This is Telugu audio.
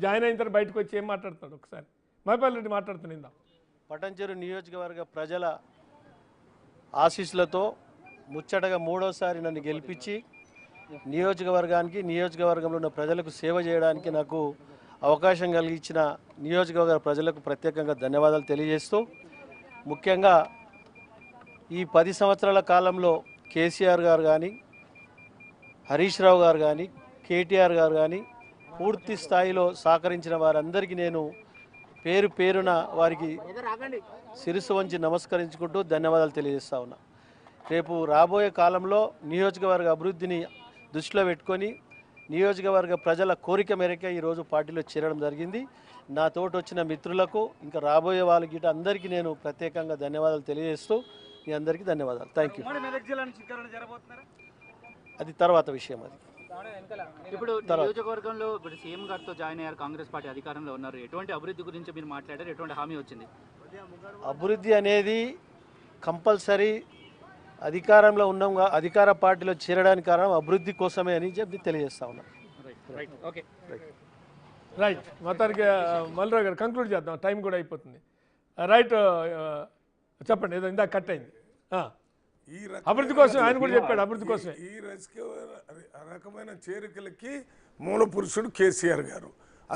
జాయిన్ అయిన తర్వాత బయటకు వచ్చి ఏం మాట్లాడుతున్నాడు ఒకసారి మైపాల్ రెడ్డి మాట్లాడుతున్నా. పటాన్చెరు నియోజకవర్గ ప్రజల ఆశీస్సులతో ముచ్చటగా మూడోసారి నన్ను గెలిపించి నియోజకవర్గానికి నియోజకవర్గంలో ఉన్న ప్రజలకు సేవ చేయడానికి నాకు అవకాశం కలిగించిన నియోజకవర్గ ప్రజలకు ప్రత్యేకంగా ధన్యవాదాలు తెలియజేస్తూ, ముఖ్యంగా ఈ 10 సంవత్సరాల కాలంలో కేసీఆర్ గారు కానీ, హరీష్ రావు గారు కానీ, కేటీఆర్ గారు కానీ పూర్తి స్థాయిలో సహకరించిన వారందరికీ నేను పేరు పేరున వారికి శిరస్సు వంచి నమస్కరించుకుంటూ ధన్యవాదాలు తెలియజేస్తా ఉన్నా. రేపు రాబోయే కాలంలో నియోజకవర్గ అభివృద్ధిని దృష్టిలో పెట్టుకొని నియోజకవర్గ ప్రజల కోరిక మేరకే ఈరోజు పార్టీలో చేరడం జరిగింది. నా తోటి వచ్చిన మిత్రులకు ఇంకా రాబోయే వాళ్ళకి అందరికీ నేను ప్రత్యేకంగా ధన్యవాదాలు తెలియజేస్తూ మీ అందరికీ ధన్యవాదాలు. Thank you. అది తర్వాత విషయం. అది ఇప్పుడు నియోజకవర్గంలో ఇప్పుడు సీఎం గారితో జాయిన్ అయ్యారు, కాంగ్రెస్ పార్టీ అధికారంలో ఉన్నారు. ఎటువంటి అభివృద్ధి గురించి మీరు మాట్లాడారు? ఎటువంటి హామీ వచ్చింది? అభివృద్ధి అనేది కంపల్సరీ అధికారంలో ఉన్నాం, అధికార పార్టీలో చేరడానికి కారణం అభివృద్ధి కోసమే అని చెప్పి తెలియజేస్తా ఉన్నా. రైట్, మొత్తానికి మల్లిరావు గారు కంక్లూడ్ చేద్దాం, టైం కూడా అయిపోతుంది. రైట్, చెప్పండి. ఏదో ఇందాక కట్ అయింది. అభివృద్ధి కోసం ఆయన కూడా చెప్పాడు. అభివృద్ధి కోసం ఈ రకమైన చేరికలకి మూల పురుషుడు కేసీఆర్ గారు.